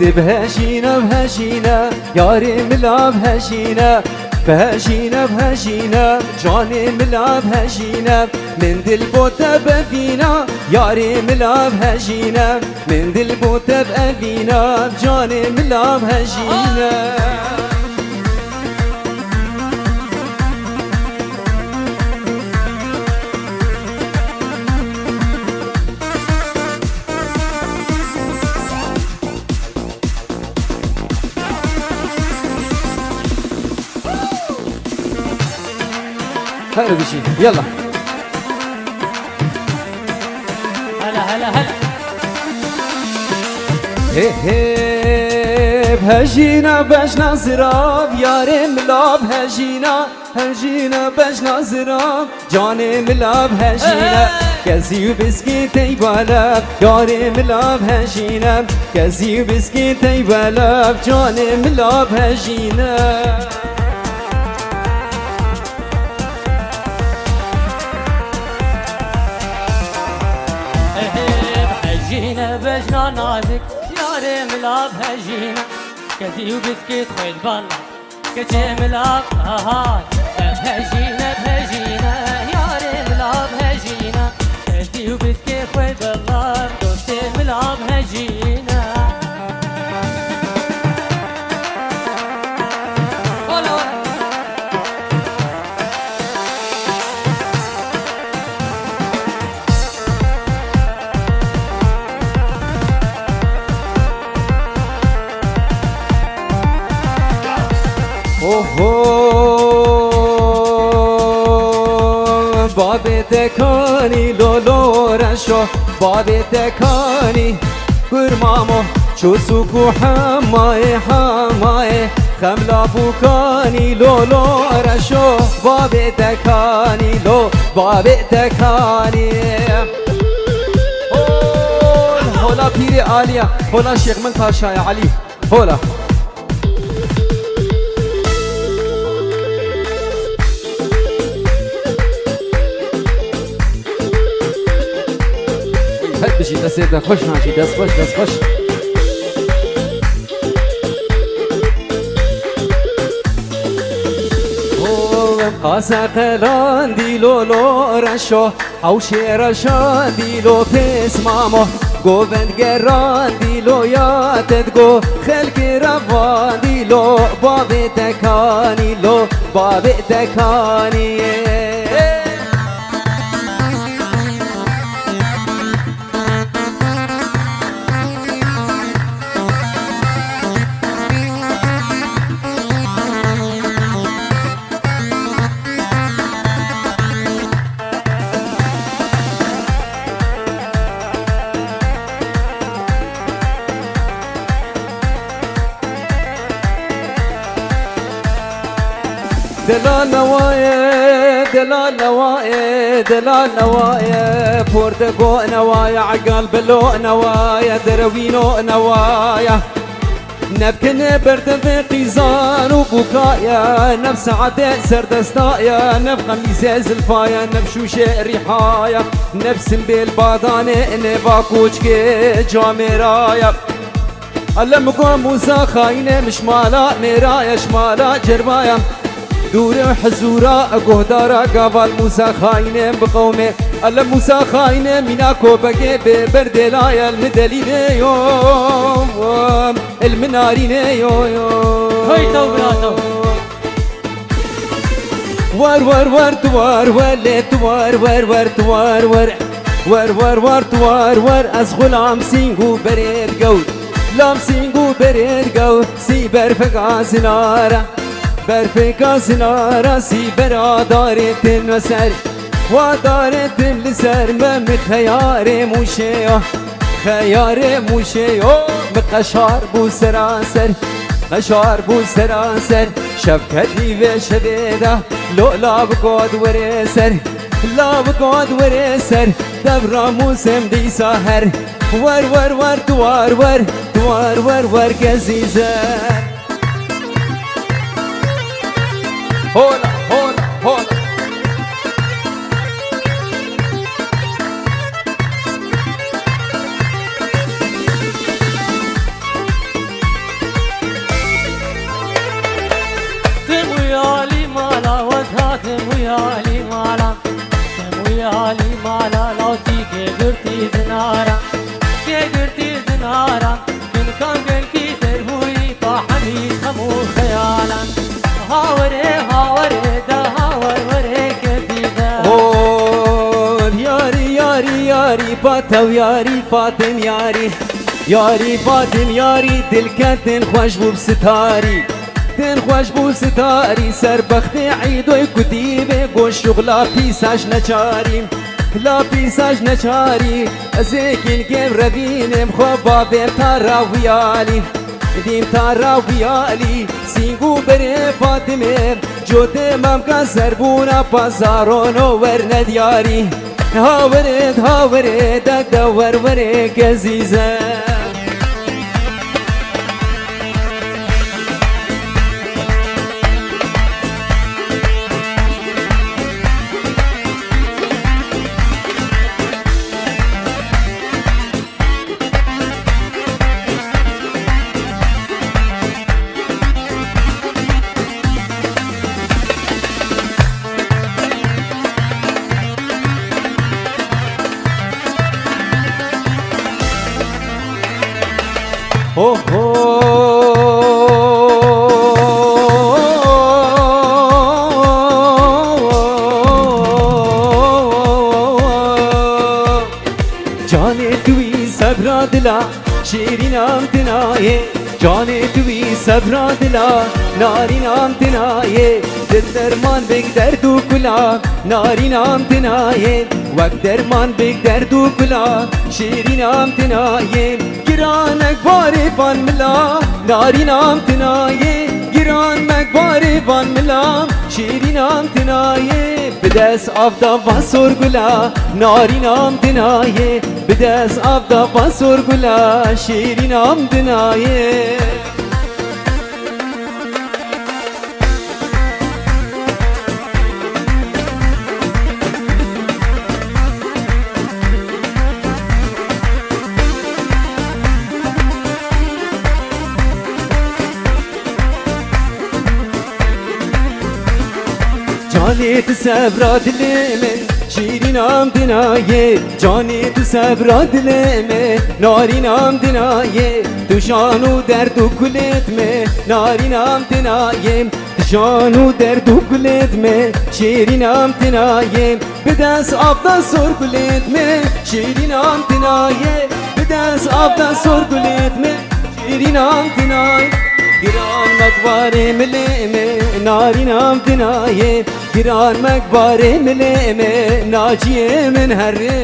بهجينا بهجينا ياري ملا بهجينا بهجينا بهجينا جاني ملا بهجينا من دل بوتا بفينا ياري ملا بهجينا من دل بوتا بفينا جاني ملا بهجينا هلا بشي يلا هلا هلا هلا هي هي بهجينا باش نزراب ياري ملا بهجينا هجينا باش نزراب جاني ملا بهجينا كزي بسكيتي بلاب ياري ملا بهجينا كزي بسكيتي بلاب جاني ملا بهجينا بهجينا بجنا نازك ياري ملاب هجينا كذي وبسكيت خويل بالله كجي ملاب هاي بهجينا بهجينا ياري ملاب هجينا كذي وبسكيت خويل بالله دوستي ملاب هجينا بابی تکانی لولو رشو بابی تکانی گرمامو چو سوکو حمای حمای خملا بوکانی لولو رشو بابی تکانی لو بابی تکانی هولا پیری عالیا هولا شیخ من پاشای علی هولا هد بشي دست خوش ناشي دست خوش دست خوش قاسا قلان دیلو لو رشو او شیرشان دیلو پیس مامو گووند گران دیلو یادت گو خلقی روان دیلو بابی تکانی لو بابی تکانی دلال نوايا دلال نوايا دلال نوايا بوردقو نوايا عقال بلو نوايا دروينو نوايا نبكن برد في قيزان وبكايا نفس عداء سردستايا نبقى ميزاز الفايا نبشوش ريحايا نفس بالبادانة نباكوشك جامرايا علمكم موسى خاينة مش مالا مرايا شمالا جربايا دور حزورا قهدارا قابل موسى خاينة بقومه علم موسى خاينة ميناكو بقى ببردلايا المدلين يوم المنارين يوم هاي تو براتو ور ور ور توار ولي توار ور ور توار ور ور ور ور توار ور از غلام سينغو بريد قول لام سينغو بريد قول سيبر فقا سنارة برفقا سنارة سيبر دارت وسر ودارت لسر ممت خيار موشيو خيار موشيو بقشار بو سراسر قشار بو سراسر شبكتي في شديدة لو لا بقود ورسر لا بقود ورسر دبر موسم دي ساهر ور ور ور دوار ور دوار ور ور كزيزر هولا هولا هولا ويالي مالا كم ويالي مالا لو تيجي قرتي زنارا كي قرتي زنارا من كان قلكي تربوي طاحني خمو خيالا هاوري هاوري دا هاور وري كبيدا ياري ياري ياري فاتو ياري فاتم ياري ياري فاتم ياري دلكتن خوش بو بستاري تن خوش بو ستاري سربخت عيد و كتيبه گوش شغلا پیساش نچاري لا پیساش نچاري ازيكين گم ربينم خوبا بير تارا ويالي ديم تارا ويالي سينگو بره فاطمه جوته ممكا سربونا پازارونو ورند ياري هاورد هاورد دك ورورك عزيزه Oh Jane tui sabra dila shiri naam tinaye Jane tui sabra dila nari naam tinaye dil derman beg derdu kula nari naam tinaye wak derman beg derdu kula shiri naam tinaye giran ekbari van mila nari naam tinaye giran ekbari van mila shiri naam tinaye bides avda vasor gula nari naam tinaye bides avda vasor gula shiri naam tinaye جاني تسبرا دلمه شيري نام دنايه جاني تسبرا دلمه ناري نام دنايه تشانو درد كلت me ناري نام دنايه تشانو درد كلت me شيري نام دنايه بدس ابدا سر كلت me شيري نام دنايه بدس ابدا سر كلت me شيري نام دنايه giran mekbare mileme nari nam dinaye giran mekbare mileme naciye min herre